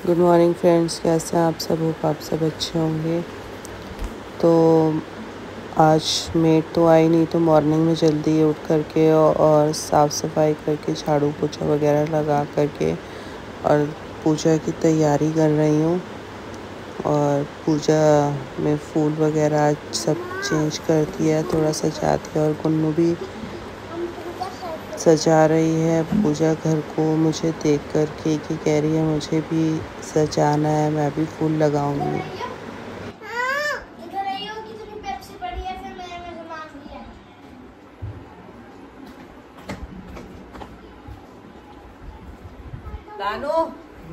Good morning friends, कैसे हैं आप सब? होप आप सब अच्छे होंगे। तो आज मेड तो आई नहीं, तो मॉर्निंग में जल्दी उठ करके और साफ़ सफाई करके झाड़ू पोछा वगैरह लगा करके और पूजा की तैयारी कर रही हूँ। और पूजा में फूल वगैरह सब चेंज कर दिया, थोड़ा सजा दिया। और गुन्नू भी सजा रही है पूजा घर को मुझे देख कर के कि कह रही है मुझे भी सजाना है, मैं भी फूल लगाऊंगी।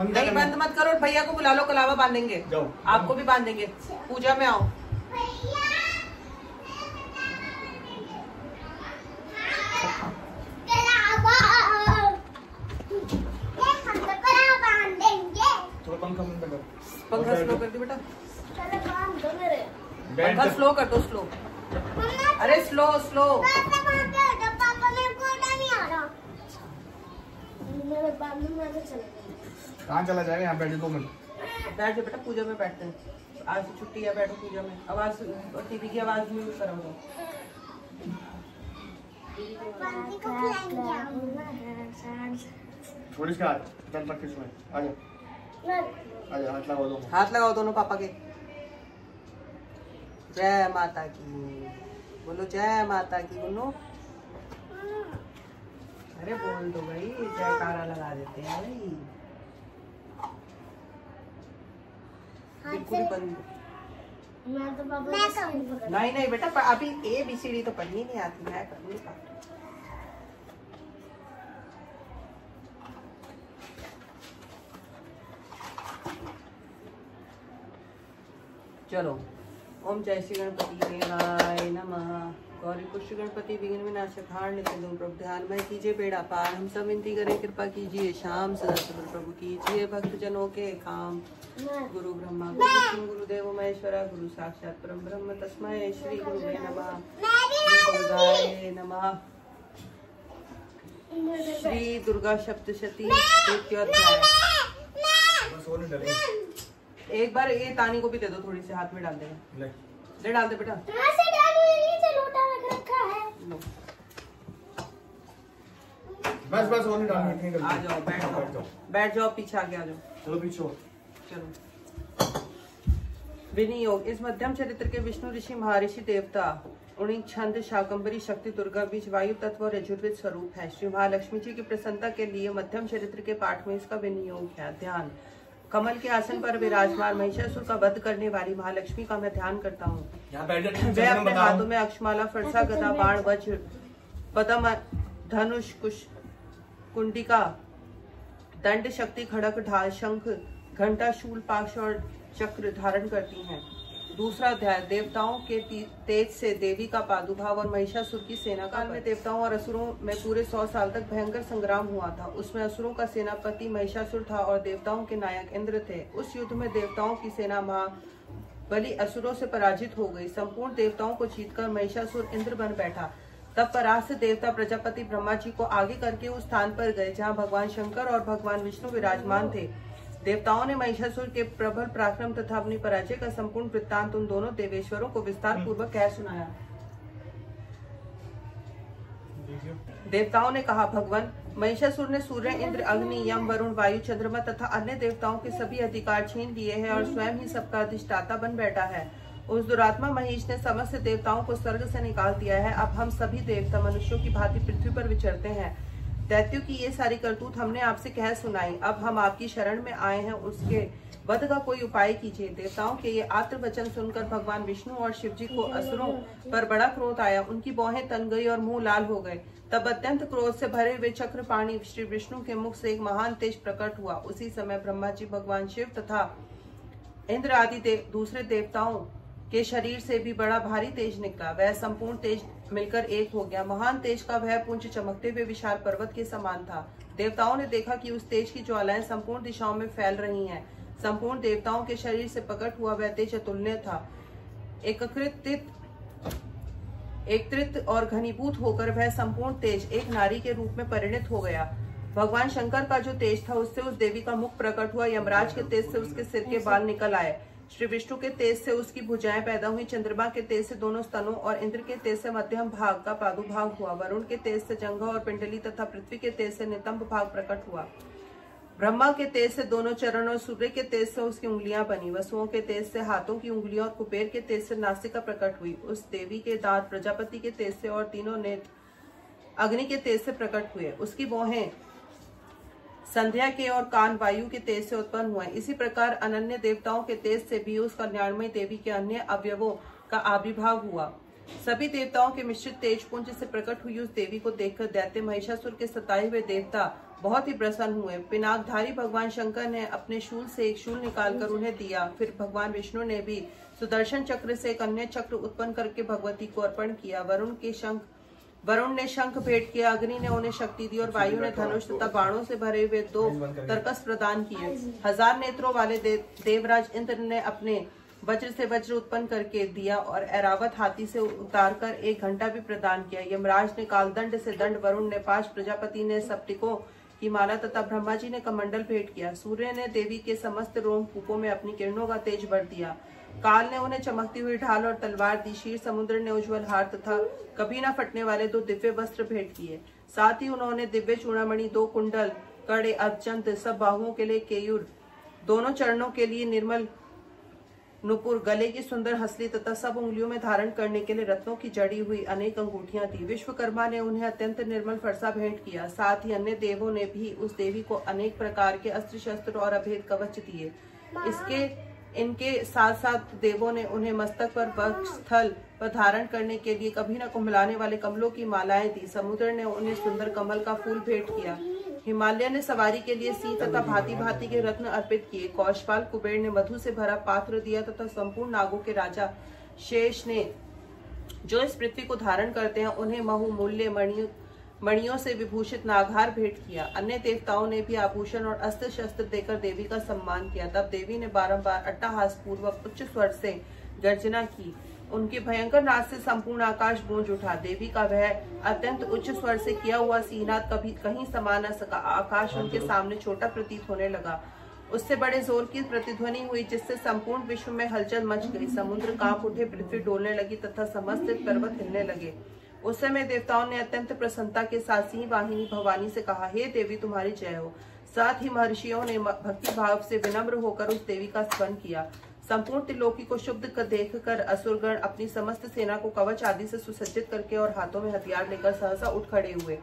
नहीं बंद मत करो, भैया को बुला लो, कलावा बांधेंगे। आपको भी बांधेंगे, पूजा में आओ। पंखा स्लो कर दी बेटा, पंखा स्लो कर दो, स्लो। अरे स्लो स्लो। कहाँ चला जाएगा? यहाँ बैठे 2 मिनट। बैठ जाओ बेटा, पूजा में बैठते हैं। आज छुट्टी है, बैठो पूजा में। आवाज टीवी की आवाज म्यूट करो। छोड़ इसका हाथ, चल रख के सोए। आजा आजा, हाथ लगाओ दोनों। हाथ लगाओ दोनों पापा के। जय माता की बोलो, जय माता की बोलो। अरे बोल दो भाई, जयकारा लगा देते हैं भाई। बिल्कुल बंद। नहीं नहीं बेटा, अभी ABCD तो पढ़नी नहीं आती, मैं कर नहीं पाती। चलो, ओम जय श्री गणपति देवाय नमः। गौरी पुष्ट गणपति विघ्न विनाशक हार नित्य दूर प्रभु ध्यान में कीजिए बेड़ा पार। हम सब विनती करें, कृपा कीजिए शाम सदा प्रभु कीजिए भक्त जनों के काम। गुरु ब्रह्मा गुरु विष्णु गुरुदेव महेश्वरा, गुरु साक्षात परम ब्रह्म तस्मै श्री गुरुवे नमः। दुर्गाय नमः। श्री दुर्गा सप्तशती द्वितीयोध्याय। एक बार ये तानी को भी दे दो, थोड़ी सी हाथ में डाल देगा। ले डाल दे बेटा। बस बस और नहीं डालना। आ जाओ, बैठ जाओ, पीछे आगे आ जाओ। चलो पीछे चलो। विनियोग। इस मध्यम चरित्र के विष्णु ऋषि महर्षि देवता उन्हीं छंद शाकंभरी शक्ति दुर्गा बीज वायु तत्व और यजुर्वेद स्वरूप है। श्री महालक्ष्मी जी की प्रसन्नता के लिए मध्यम चरित्र के पाठ में इसका विनियोग है। ध्यान। कमल के आसन पर विराजमान महिषासुर का वध करने वाली महालक्ष्मी का मैं ध्यान करता हूँ। वे अपने हाथों में अक्षमाला, फरसा, गदा, बाण, वज्र, पदम, धनुष, कुंडिका, दंड, शक्ति, खड़क, ढाल, शंख, घंटा, शूल, पाश और चक्र धारण करती हैं। दूसरा अध्याय। देवताओं के तेज से देवी का प्रादुर्भाव और महिषासुर की सेना। काल में देवताओं और असुरों में पूरे 100 साल तक भयंकर संग्राम हुआ था। उसमें असुरों का सेनापति महिषासुर था और देवताओं के नायक इंद्र थे। उस युद्ध में देवताओं की सेना महाबली असुरों से पराजित हो गई। संपूर्ण देवताओं को जीतकर महिषासुर इंद्र बन बैठा। तब परास्त देवता प्रजापति ब्रह्मा जी को आगे करके उस स्थान पर गए जहाँ भगवान शंकर और भगवान विष्णु विराजमान थे। देवताओं ने महिषासुर के प्रबल पराक्रम तथा अपनी पराजय का संपूर्ण वृत्तांत उन दोनों देवेश्वरों को विस्तार पूर्वक कह सुनाया। देवताओं ने कहा, भगवान, महिषासुर ने सूर्य, इंद्र, अग्नि, यम, वरुण, वायु, चंद्रमा तथा अन्य देवताओं के सभी अधिकार छीन लिए हैं और स्वयं ही सबका अधिष्ठाता बन बैठा है। उस दुरात्मा महिष ने समस्त देवताओं को स्वर्ग से निकाल दिया है। अब हम सभी देवता मनुष्यों की भांति पृथ्वी पर विचरते हैं। दैत्यों की ये सारी करतूत हमने आपसे कह सुनाई। अब हम आपकी शरण में आए हैं, उसके वध का कोई उपाय कीजिए। देवताओं के ये आत्र वचन सुनकर भगवान विष्णु और शिव जी को असुरों पर बड़ा क्रोध आया। उनकी भौहें तन गई और मुंह लाल हो गए। तब अत्यंत क्रोध से भरे हुए चक्रपाणी श्री विष्णु के मुख से एक महान तेज प्रकट हुआ। उसी समय ब्रह्मा जी, भगवान शिव तथा इंद्र आदि दूसरे देवताओं के शरीर से भी बड़ा भारी तेज निकला। वह संपूर्ण तेज मिलकर एक हो गया। महान तेज का वह पुंज चमकते हुए विशाल पर्वत के समान था। देवताओं ने देखा कि उस तेज की ज्वालाएं संपूर्ण दिशाओं में फैल रही हैं। संपूर्ण देवताओं के शरीर से प्रकट हुआ वह तेज अतुलनीय था। एकत्रित और घनीभूत होकर वह संपूर्ण तेज एक नारी के रूप में परिणत हो गया। भगवान शंकर का जो तेज था उससे उस देवी का मुख प्रकट हुआ। यमराज के तेज से उसके सिर के बाल निकल आए। श्री विष्णु के तेज से उसकी भुजाएं पैदा हुई। चंद्रमा के तेज से दोनों स्तनों और इंद्र के तेज से मध्यम भाग का प्रादुर्भाव हुआ। वरुण के तेज से जंघा और पिंडली तथा पृथ्वी के तेज से नितंब भाग प्रकट हुआ। ब्रह्मा के तेज से दोनों चरण और सूर्य के तेज से उसकी उंगलियां बनी। वसुओं के तेज से हाथों की उंगलियां और कुबेर के तेज से नासिका प्रकट हुई। उस देवी के दांत प्रजापति के तेज से और तीनों नेत्र अग्नि के तेज से प्रकट हुए। उसकी भौहें संध्या के और कान वायु के तेज से उत्पन्न हुए। इसी प्रकार अनन्य देवताओं के तेज से भी उस कल्याणमय देवी के अन्य अवयवों का आविर्भाव हुआ। सभी देवताओं के मिश्रित तेज पुंज से प्रकट हुई उस देवी को देखकर दैत्य महिषासुर के सताए हुए देवता बहुत ही प्रसन्न हुए। पिनाकधारी भगवान शंकर ने अपने शूल से एक शूल निकालकर उन्हें दिया। फिर भगवान विष्णु ने भी सुदर्शन चक्र से एक अन्य चक्र उत्पन्न करके भगवती को अर्पण किया। वरुण ने शंख भेंट किया। अग्नि ने उन्हें शक्ति दी और वायु ने धनुष तथा बाणों से भरे हुए 2 तरकस प्रदान किए। 1000 नेत्रों वाले देवराज इंद्र ने अपने वज्र से वज्र उत्पन्न करके दिया और ऐरावत हाथी से उतारकर 1 घंटा भी प्रदान किया। यमराज ने कालदंड से दंड, वरुण ने 5, प्रजापति ने सप्तिकों की माला तथा ब्रह्मा जी ने कमंडल भेंट किया। सूर्य ने देवी के समस्त रोम कूपों में अपनी किरणों का तेज भर दिया। काल ने उन्हें चमकती हुई ढाल और तलवार दी। क्षीर समुद्र ने उज्ज्वल हार तथा कभी न फटने वाले 2 दिव्य वस्त्र भेंट किए। साथ ही उन्होंने दिव्य चूड़ामणि, 2 कुंडल, कड़े, अर्चंत, सब बाहुओं के लिए केयूर, दोनों चरणों के लिए निर्मल नुपुर, गले की सुंदर हसली तथा सब उंगलियों में धारण करने के लिए रत्नों की जड़ी हुई अनेक अंगूठियां दी। विश्वकर्मा ने उन्हें अत्यंत निर्मल फरसा भेंट किया। साथ ही अन्य देवों ने भी उस देवी को अनेक प्रकार के अस्त्र शस्त्र और अभेद कवच दिए। इनके साथ साथ देवों ने उन्हें मस्तक पर वक्षस्थल पर धारण करने के लिए कभी न कुंभलाने वाले कमलों की मालाएं दी। समुद्र ने उन्हें सुंदर कमल का फूल भेंट किया। हिमालय ने सवारी के लिए सिंह तथा भांति भांति के रत्न अर्पित किए। कौशपाल कुबेर ने मधु से भरा पात्र दिया तथा संपूर्ण नागों के राजा शेष ने, जो इस पृथ्वी को धारण करते हैं, उन्हें बहुमूल्य मणियों से विभूषित नागहार भेंट किया। अन्य देवताओं ने भी आभूषण और अस्त्र शस्त्र देकर देवी का सम्मान किया। तब देवी ने बारंबार अट्टहास पूर्वक उच्च स्वर से गर्जना की। उनके भयंकर नाद से संपूर्ण आकाश गूंज उठा। देवी का वह अत्यंत उच्च स्वर से किया हुआ सीनाद कभी कहीं समा न सका। आकाश उनके सामने छोटा प्रतीत होने लगा। उससे बड़े जोर की प्रतिध्वनि हुई जिससे संपूर्ण विश्व में हलचल मच गई। समुद्र कांप उठे, पृथ्वी डोलने लगी तथा समस्त पर्वत हिलने लगे। उस समय देवताओं ने अत्यंत प्रसन्नता के साथ सिंह वाहिनी भवानी से कहा, हे देवी तुम्हारी जय हो। साथ ही महर्षियों ने भक्ति भाव से विनम्र होकर उस देवी का स्तवन किया। संपूर्ण त्रिलोकी को शुद्ध कर देखकर असुरगण अपनी समस्त सेना को कवच आदि से सुसज्जित करके और हाथों में हथियार लेकर सहसा उठ खड़े हुए।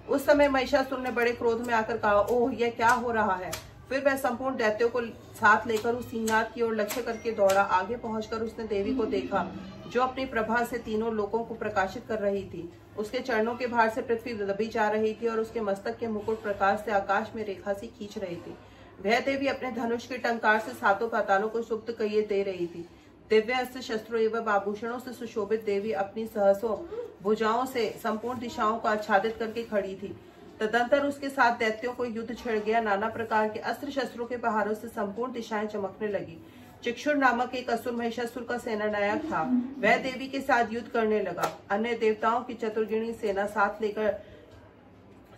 उस समय महिषासुर ने बड़े क्रोध में आकर कहा, ओह यह क्या हो रहा है। फिर वह संपूर्ण दैत्यों को साथ लेकर उस सिंहनाद की ओर लक्ष्य करके दौड़ा। आगे पहुंचकर उसने देवी को देखा जो अपनी प्रभा से तीनों लोकों को प्रकाशित कर रही थी। उसके चरणों के भार से पृथ्वी दबी जा रही थी और उसके मस्तक के मुकुट प्रकाश से आकाश में रेखा सी खींच रही थी। वह देवी अपने धनुष के टंकार से 7 पातालों को सुप्त किए दे रही थी। दिव्य अस्त्र शस्त्रों एवं आभूषणों से सुशोभित देवी अपनी सहसों भुजाओं से संपूर्ण दिशाओं को आच्छादित करके खड़ी थी। तदंतर उसके साथ दैत्यों को युद्ध छिड़ गया। नाना प्रकार के अस्त्र शस्त्रों के प्रहारों से संपूर्ण दिशाएं चमकने लगी। चिक्षुर नामक एक असुर महिषासुर का सेनानायक था। वह देवी के साथ युद्ध करने लगा। अन्य देवताओं की चतुर्गिणी सेना साथ लेकर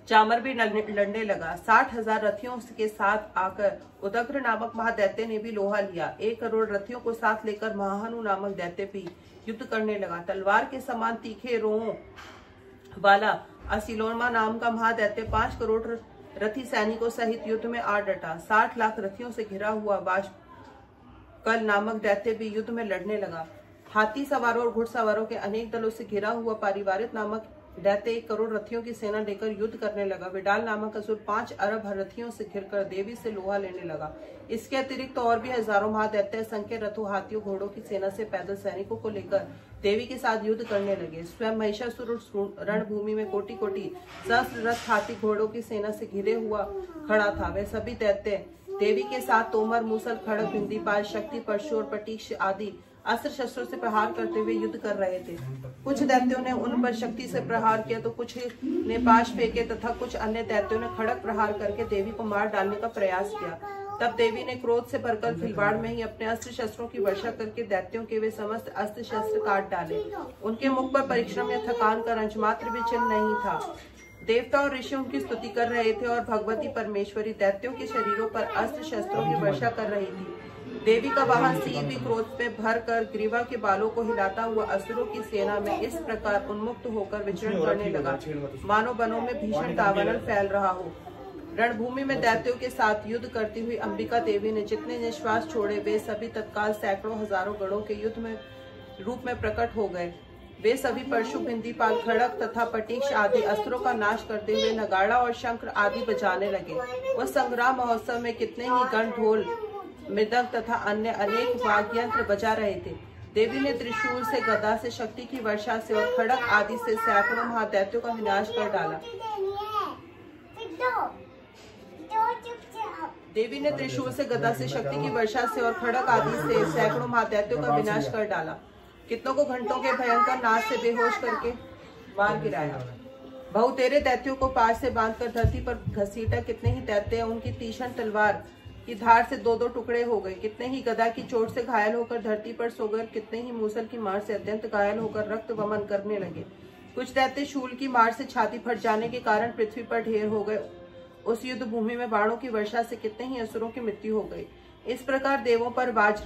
चामर भी लड़ने लगा। 60,000 रथियों के साथ आकर उदग्र नामक महादैत्य ने भी लोहा लिया। 1 करोड़ रथियों को साथ लेकर महाहनु नामक दैत्य भी युद्ध करने लगा। तलवार के समान तीखे रोंों वाला असिलोमा नाम का महादैत्य 5 करोड़ रथी सैनिकों सहित युद्ध में आ डटा। 60 लाख रथियों से घिरा हुआ बाष्पकल नामक दैत्य भी युद्ध में लड़ने लगा। हाथी सवारों और घुड़सवारों के अनेक दलों से घिरा हुआ पारिवारिक नामक दैत्य 1 करोड़ रथियों की सेना लेकर युद्ध करने लगा। विडाल नामक असुर 5 अरब रथियों से घिरकर देवी से लोहा लेने लगा। इसके अतिरिक्त तो और भी हजारों महादैत्य संख्य रथों, हाथियों, घोड़ों की सेना से पैदल सैनिकों को लेकर देवी के साथ युद्ध करने लगे। स्वयं महिषासुर रणभूमि में कोटि कोटि सहस्त्र रथ, हाथी, घोड़ों की सेना से घिरे हुआ खड़ा था। वे सभी दैत्य देवी के साथ तोमर, मूसल, खड़ग, भिंदीपाल, शक्ति, परशु और पटीक्ष आदि अस्त्र शस्त्रों से प्रहार करते हुए युद्ध कर रहे थे। कुछ दैत्यों ने उन पर शक्ति से प्रहार किया तो कुछ ने पाश फेंके तथा कुछ अन्य दैत्यों ने खड़ग प्रहार करके देवी को मार डालने का प्रयास किया। तब देवी ने क्रोध से भरकर खिलवाड़ में ही अपने अस्त्र शस्त्रों की वर्षा करके दैत्यों के वे समस्त अस्त्र शस्त्र काट डाले। उनके मुख पर परिश्रम या थकान का अंश मात्र भी चिन्ह नहीं था। देवता और ऋषि उनकी स्तुति कर रहे थे और भगवती परमेश्वरी दैत्यों के शरीरों पर अस्त्र शस्त्रों की वर्षा कर रही थी। देवी का वाहन सिंह भी क्रोध पे भर कर ग्रीवा के बालों को हिलाता हुआ असुरों की सेना में इस प्रकार उन्मुक्त होकर विचरण करने लगा, मानो वनों में भीषण दावानल फैल रहा हो। रणभूमि में दैत्यों के साथ युद्ध करती हुई अंबिका देवी ने जितने निश्वास छोड़े वे सभी तत्काल सैकड़ों हजारों गणों के युद्ध में रूप में प्रकट हो गए। वे सभी परशु, बिंदीपाल, खड़ग तथा पटीक्ष आदि अस्त्रों का नाश करते हुए नगाड़ा और शंख आदि बजाने लगे। उस संग्राम महोत्सव में कितने ही गण ढोल, मृदंग तथा अन्य अनेक वाद्य यंत्र बजा रहे थे। देवी ने त्रिशूल से, गदा से, शक्ति की वर्षा से और खड़ग आदि से सैकड़ों महादैत्यों का विनाश कर डाला। देवी ने त्रिशूल से, गदा से, शक्ति की वर्षा से और खड़ग आदि से सैकड़ों महादैत्यों का विनाश कर डाला। कितनों को घंटों के भयंकर नाच से बेहोश करके मार गिराया। बहुतेरे दैत्यों को पार से बांधकर धरती पर घसीटा। कितने ही दैत्य उनकी तीक्ष्ण तलवार की धार से दो दो टुकड़े हो गए। कितने ही गदा की चोट से घायल होकर धरती पर सो गए। कितने ही मूसल की मार से अत्यंत घायल होकर रक्त वमन करने लगे। कुछ दैत्य शूल की मार से छाती फट जाने के कारण पृथ्वी पर ढेर हो गए। उस युद्ध भूमि में बाणों की वर्षा से कितने ही असुरों की मृत्यु हो गई। इस प्रकार देवों पर वज्र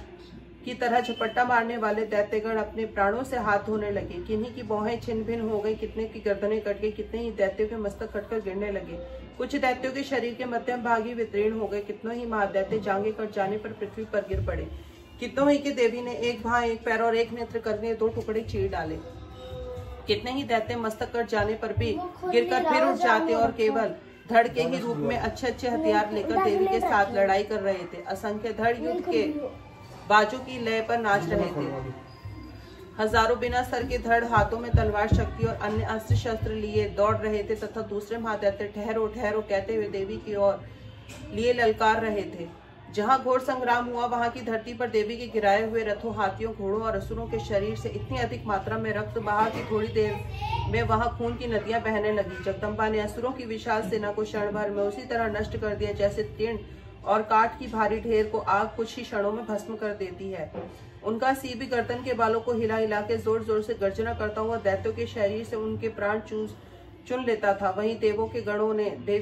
की तरह झपट्टा मारने वाले दैत्यगण अपने प्राणों से हाथ धोने लगे। किन्हीं की भौहें छिन्न भिन्न हो गई, कितने की गर्दनें कट गई, कितने ही दैत्यों के मस्तक कटकर गिरने लगे। कुछ दैत्यों के शरीर के मध्यम भाग ही वितीर्ण हो गए। कितनों ही महादैत्य जांघें कट जाने पर पृथ्वी पर गिर पड़े। कितनों ही की देवी ने एक भां, एक पैर और एक नेत्र करके दो टुकड़े चीर डाले। कितने ही दैत्य मस्तक कट जाने पर भी गिरकर फिर उठ जाते और केवल धड़ के ही रूप में अच्छे अच्छे हथियार लेकर देवी के साथ लड़ाई कर रहे थे। असंख्य धड़ युद्ध के बाजू की लय पर नाच रहे थे। हजारों बिना सर के धड़ हाथों में तलवार, शक्ति और अन्य अस्त्र शस्त्र लिए दौड़ रहे थे तथा दूसरे महादैत्य ठहरो ठहरो कहते हुए देवी की ओर लिए ललकार रहे थे। जहां घोर संग्राम हुआ वहां की धरती पर देवी के गिराए हुए रथों, हाथियों, घोड़ों और असुरों के शरीर से इतनी अधिक मात्रा में रक्त बहा कि थोड़ी देर में वहां खून की नदियां बहने लगी। जगदम्बा ने असुरों की विशाल सेना को क्षण भर में उसी तरह नष्ट कर दिया जैसे तीर्ण और काठ की भारी ढेर को आग कुछ ही क्षणों में भस्म कर देती है। उनका सीबी गर्दन के बालों को हिला हिला के जोर जोर से गर्जना करता हुआ दैत्यों के शरीर से उनके प्राण चुन लेता था। वहीं देवी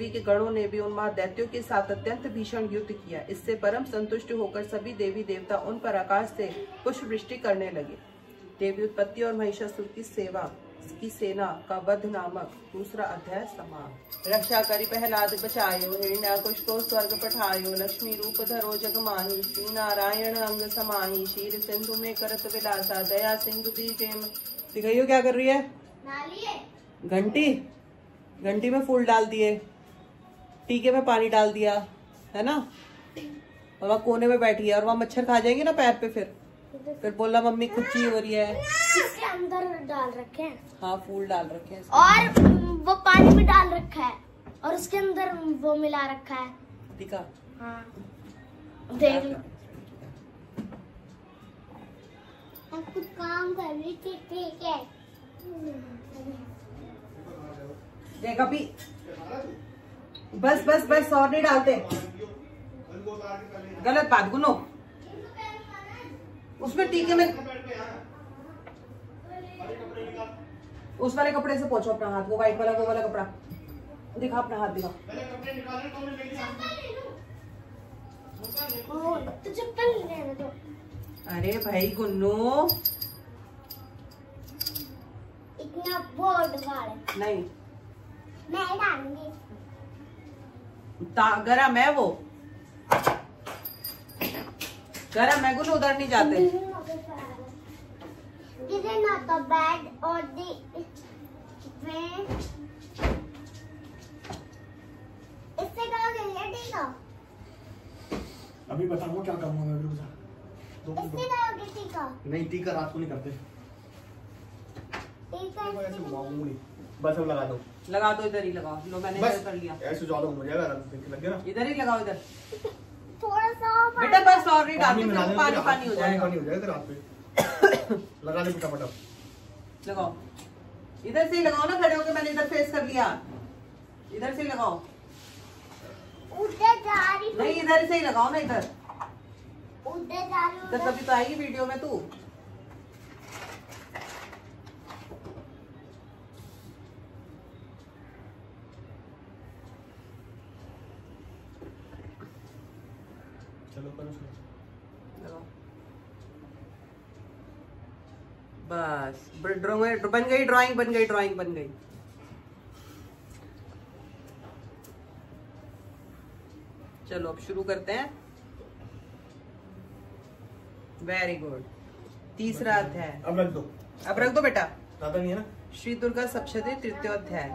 के गणों ने भी उन महादैत्यों के साथ अत्यंत भीषण युद्ध किया। इससे परम संतुष्ट होकर सभी देवी देवता उन पर आकाश से पुष्प वृष्टि करने लगे। देवी उत्पत्ति और महिषासुर की सेना का वध नामक दूसरा अध्याय समाप्त। रक्षा करी प्रहलाद बचायो, हिरण्याकुश को स्वर्ग पठायो, लक्ष्मी रूप धरो जग माही, श्री नारायण अंग समाही, शीर सिंधु में करत विलासा, दया सिंधु दीजेम। दिखाइयो क्या कर रही है? घंटी में फूल डाल दिए, टीके में पानी डाल दिया है ना, और वहाँ कोने में बैठी है और वहाँ मच्छर खा जाएंगे ना पैर पे। फिर बोला मम्मी खुच्ची हो रही है। इसके अंदर डाल रखे हैं। हाँ, फूल डाल रखे हैं और वो पानी भी डाल रखा है और उसके अंदर वो मिला रखा है। दिखा? हाँ, देख लो। अब कुछ काम कर रही थी, ठीक है। देख अभी बस और नहीं डालते, गलत बात गुनो। उसमें टीके में उस वाले कपड़े से पोंछो अपना हाथ, वो व्हाइट वाला, वो वाला कपड़ा दिखा, अपना हाथ दिखा। तो चप्पल लेने दो। अरे भाई गुन्नू, इतना बोर्ड वाले नहीं, मैं डालूंगी। गरम है वो, गरम है गुन्नू, उधर नहीं जाते। This is not the bed or the bed. इससे क्या करेंगे? टीका अभी बताऊंगा क्या करूंगा मैं। इससे करोगे टीका? नहीं, टीका रात को नहीं करते। टीका ऐसे घुमाऊंगी, बस अब लगा दो। लगा दो, इधर ही लगाओ। लो मैंने इधर कर लिया। ऐसे ज्यादा हो जाएगा, लग गया ना। इधर ही लगाओ, इधर थोड़ा सा बेटा, बस और नहीं डालते, पानी हो जाएगा। पानी हो जाएगा रात पे। लगा ले फटाफट, लगाओ। इधर से ही लगाओ ना, खड़े होके। मैंने इधर फेस कर लिया, इधर से ही लगाओ। उधर जा रही नहीं, इधर से ही लगाओ ना, इधर उधर जा रही इधर तभी तो आएगी वीडियो में तू। चलो करो बस बन गई ड्राइंग, बन गई ड्राइंग, बन गई। चलो अब शुरू करते हैं। Very good. तीसरा अध्याय अब रख दो बेटा। ज्यादा नहीं है ना। श्री दुर्गा सप्तशती तृतीय अध्याय।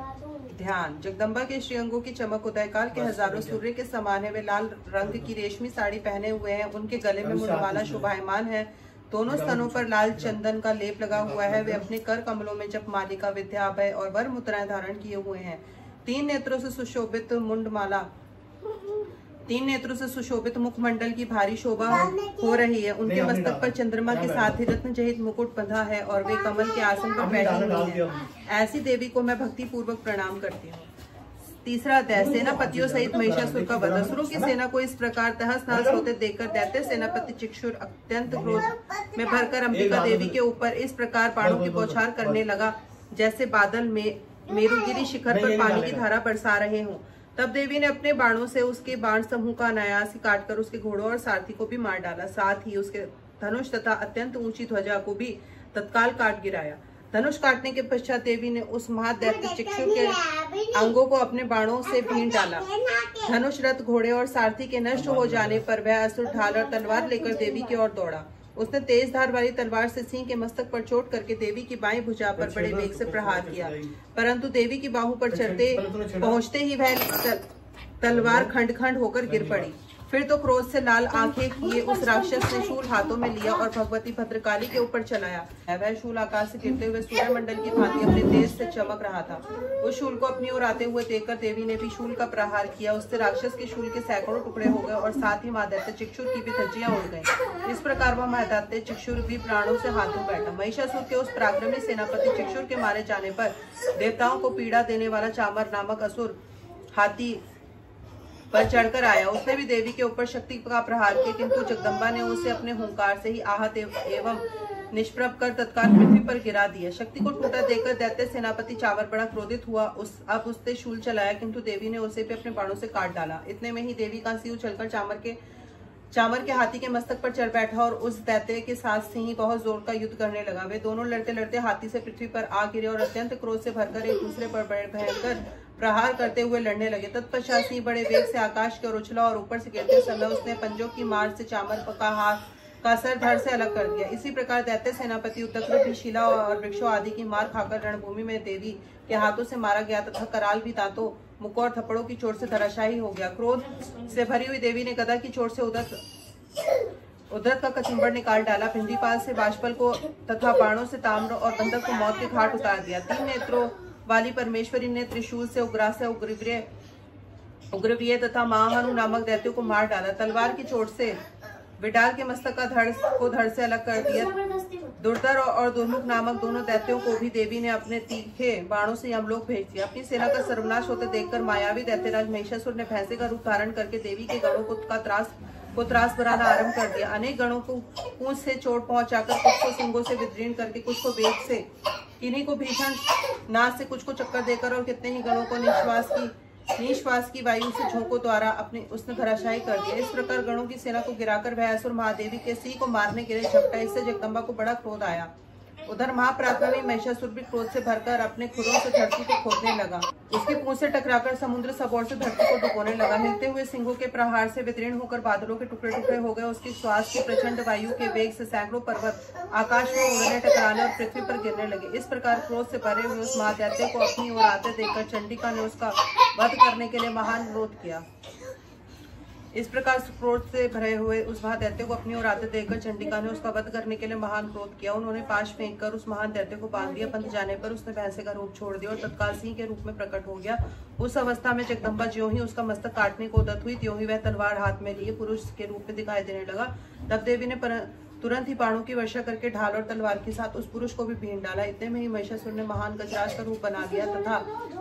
ध्यान। जगदम्बा के श्री अंगों की चमक उदय काल के हजारों सूर्य के समान है। वे लाल रंग की रेशमी साड़ी पहने हुए हैं। उनके गले में मुंडमाला शोभायमान है। दोनों स्तनों पर लाल चंदन का लेप लगा हुआ है। वे अपने कर कमलों में जप मालिका, विद्या, अभय और वर मुद्राएं धारण किए हुए हैं। तीन नेत्रों से सुशोभित मुखमंडल की भारी शोभा हो रही है। उनके मस्तक पर चंद्रमा के साथ ही रत्न जहित मुकुट बंधा है और वे कमल के आसन पर बैठी हुई है। ऐसी देवी को मैं भक्ति पूर्वक प्रणाम करती हूँ। तीसरा अध्याय। सेनापतियों सहित महिषासुर का वध। असुरों की सेना को इस प्रकार तहस नहस होते देखकर दैत्य सेनापति चिक्षुर अत्यंत क्रोध में भरकर अंबिका देवी के ऊपर इस प्रकार बाणों की बौछार करने लगा जैसे बादल में मेरुगिरी शिखर पर पानी की धारा बरसा रहे हों। तब देवी ने अपने बाणों से उसके बाण समूह का अनायास ही काटकर उसके घोड़ों और सारथी को भी मार डाला। साथ ही उसके धनुष तथा अत्यंत ऊंची ध्वजा को भी तत्काल काट गिराया। धनुष काटने के पश्चात देवी ने उस महादैत्य चिक्षुर के अंगों को अपने बाणों से भीन डाला। धनुष, रथ, घोड़े और सारथी के नष्ट हो जाने पर वह असुर ढाल और तलवार लेकर देवी की ओर दौड़ा। उसने तेज धार वाली तलवार से सिंह के मस्तक पर चोट करके देवी की बाईं भुजा पर बड़े वेग से प्रहार किया, परंतु देवी की बाहु पर पहुंचते ही वह तलवार खंड खंड होकर गिर पड़ी। फिर तो क्रोध से लाल आंखें किए उस राक्षस ने शूल हाथों में लिया और भगवती भद्रकाली के ऊपर चलाया। वह शूल आकाश से गिरते हुए सूर्यमंडल की भांति अपने तेज से चमक रहा था। उस शूल को अपनी ओर आते हुए देखकर देवी ने भी शूल का प्रहार किया। उससे राक्षस के शूल के सैकड़ों टुकड़े हो गए और साथ ही महादैत्य चिक्षुर की भी धज्जियां उड़ गईं। इस प्रकार वह महादैत्य चिक्षुर भी प्राणों से हाथों बैठा। महिषासुर के उस पराक्रमी सेनापति चिक्षुर के मारे जाने पर देवताओं को पीड़ा देने वाला चामर नामक असुर हाथी पर चढ़कर आया। उसने भी देवी के ऊपर शक्ति का प्रहार किया, किंतु जगदम्बा ने उसे अपने हुंकार से ही आहत एवं निष्प्रभ कर तत्काल पृथ्वी पर गिरा दिया। शक्ति को टूटा देखकर दैत्य सेनापति चावर बड़ा क्रोधित हुआ। अब उसने शूल चलाया, किंतु देवी ने उसे भी अपने बाणों से काट डाला। इतने में ही देवी का सिंह उछलकर चामर के हाथी के मस्तक पर चढ़ बैठा और उस दैत्य के साथ सिंह बहुत जोर का युद्ध करने लगा। वे दोनों लड़ते लड़ते हाथी से पृथ्वी पर आ गिरे और अत्यंत क्रोध से भरकर एक दूसरे पर भयंकर प्रहार करते हुए लड़ने लगे। तत्पश्चात सिंह बड़े वेग से आकाश की ओर उछला और ऊपर से गिरते समय उसने पंजों की मार से चामर का हाथ का सर धड़ से अलग कर दिया। इसी प्रकार दैत्य सेनापति उद्दक्र भी शिला और वृक्षों आदि की मार खाकर रणभूमि में देवी के हाथों से मारा गया तथा कराल भी दांतों, मुक्कों और थप्पड़ों की चोट से धराशायी हो गया। क्रोध से भरी हुई देवी ने गदा की चोट से उद्धत का कचुम्बर निकाल डाला। भिंडीपाल से बाष्पल को तथा बाणों से ताम्र और बंधक को मौत के घाट उतार दिया। 3 नेत्रों वाली परमेश्वरी ने त्रिशूल से उग्रास्य, उग्रवीय तथा महाहनु नामक दैत्यों को मार डाला। तलवार की चोट से विडाल के मस्तक का धड़ से अलग कर दिया। दुर्धर और दुर्मुख नामक दोनों दैत्यों को भी देवी ने अपने तीखे बाणों से यमलोक भेज दिया। अपनी सेना का सर्वनाश होते देखकर मायावी दैत्यराज महिषासुर ने भैंसे का रूप धारण करके देवी के गणों को त्रास बनाना आरंभ कर दिया। अनेक गणों को पूंछ से चोट पहुंचाकर कुछ को सिंगों से विदीर्ण करके, कुछ को वेग से, किन्हीं को भीषण नाश से, कुछ को चक्कर देकर और कितने ही गणों को निश्वास की वायु से झोंकों द्वारा उसने धराशायी कर दिया। इस प्रकार गणों की सेना को गिराकर वह असुर महादेवी के सिंह को मारने के लिए झपटा। इससे जगदम्बा को बड़ा क्रोध आया। उधर महापराक्रमी महिषासुर भी क्रोध से भरकर अपने खुरों से धरती को खोदने लगा। उसकी पूंछ से टकराकर समुद्र सबोर से धरती को डुबोने लगा। हिलते हुए सिंहों के प्रहार से विदीर्ण होकर बादलों के टुकड़े टुकड़े हो गए। उसकी श्वास की प्रचंड वायु के वेग से सैकड़ों पर्वत आकाश में उड़ने, टकराने और पृथ्वी पर गिरने लगे। इस प्रकार क्रोध से भरे हुए उस महादैत्य को अपनी ओर आते देखकर चंडिका ने उसका वध करने के लिए महान अनुरोध किया। इस प्रकार क्रोध से भरे हुए उस महादैत्य को अपनी ओर आते देखकर चंडिका ने उसका वध करने के लिए महान क्रोध किया। उन्होंने पाश फेंककर उस महान दैत्य को बांध दिया। बंध जाने पर उसने भैंसे का रूप छोड़ दिया और तत्काल सिंह के रूप में प्रकट हो गया। उस अवस्था में जगदम्बा ज्यों ही उसका मस्तक काटने को उद्यत हुई, त्यों ही वह तलवार हाथ में लिए पुरुष के रूप में दिखाई देने लगा। तब देवी ने तुरंत ही बाणों की वर्षा करके ढाल और तलवार के साथ उस पुरुष को भी भीन डाला। इतने में ही महिषासुर ने महान गजराज का रूप बना लिया तथा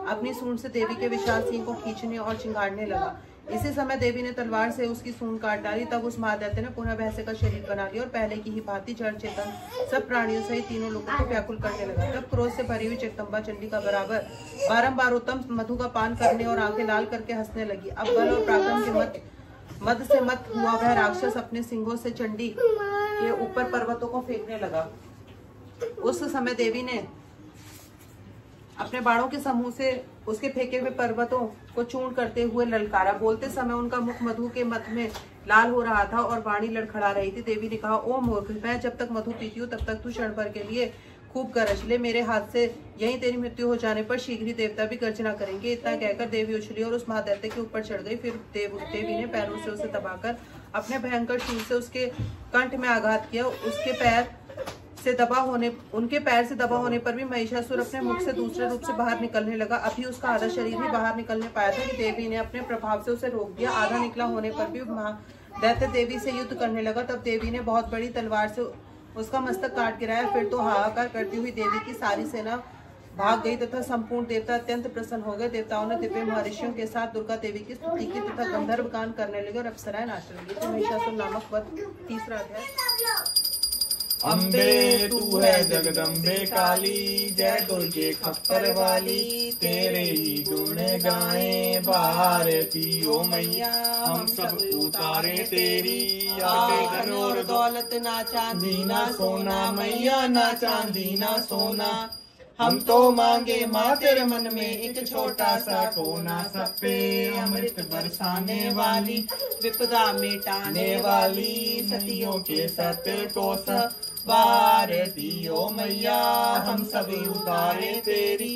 अपनी सूंड से देवी के विशाल सिंह को खींचने और चिंगाड़ने लगा। इसी समय देवी ने तलवार से उसकी सूंड काट डाली। तब उस महादैत्य ने पुनः भैंसे का शरीर बना लिया और पहले की ही भांति जड़ चेतन सब प्राणियों सहित तीनों लोगों को व्याकुल करने लगा। तब क्रोध से भरी हुई जगदम्बा चंडिका बराबर बारंबार उत्तम मधु का पान करने और आंखें लाल करके हंसने लगी। अब बल और पराक्रम के मद से मत हुआ वह राक्षस अपने सिंगों से चंडी के ऊपर पर्वतों को फेंकने लगा। उस समय देवी ने अपने बाणों के समूह से उसके फेंके हुए पर्वतों को चूर्ण करते हुए ललकारा। बोलते समय उनका मुख मधु के मत में लाल हो रहा था और वाणी लड़खड़ा रही थी। देवी ने कहा, ओ मूर्ख, मैं जब तक मधु पीती हूँ तब तक तू क्षण भर के लिए खूब गरज ले। मेरे हाथ से यहीं तेरी मृत्यु हो जाने पर शीघ्र ही देवता भी गर्जना करेंगे। इतना कहकर देवी उछली और उस महादैत्य के ऊपर चढ़ गई। फिर देवी ने पैरों से उसे दबाकर अपने भयंकर शूल से उसके कंठ में आघात किया। उनके पैर से दबा होने पर भी महिषासुर अपने मुख से दूसरे रूप से बाहर निकलने लगा। अभी उसका आधा शरीर भी बाहर निकलने पाया था कि देवी ने अपने प्रभाव से उसे रोक दिया। आधा निकला होने पर भी दैत्य देवी से युद्ध करने लगा। तब देवी ने बहुत बड़ी तलवार से उसका मस्तक काट गिराया। फिर तो हाहाकार करती हुई देवी की सारी सेना भाग गई तथा संपूर्ण देवता अत्यंत प्रसन्न हो गए। देवताओं ने दिव्य महर्षियों के साथ दुर्गा देवी की स्तुति की तथा गंधर्व गान करने लगे और अप्सराएं नाचने लगी। तो महिषासुर नामक वध 3रा अध्याय। अम्बे तू है जगदम्बे काली, जय दुर्गे खप्पर वाली, तेरे ही गुण गाएं भारती ओ मैया, हम सब उतारे तेरी आके और दौलत, ना चांदी ना सोना मैया, ना चांदी ना सोना। हम तो मांगे माँ तेरे मन में एक छोटा सा कोना, सब पे अमृत बरसाने वाली, विपदा मिटाने वाली, सतियों के सत्य को भारती ओ मैया, हम सभी उतारे तेरी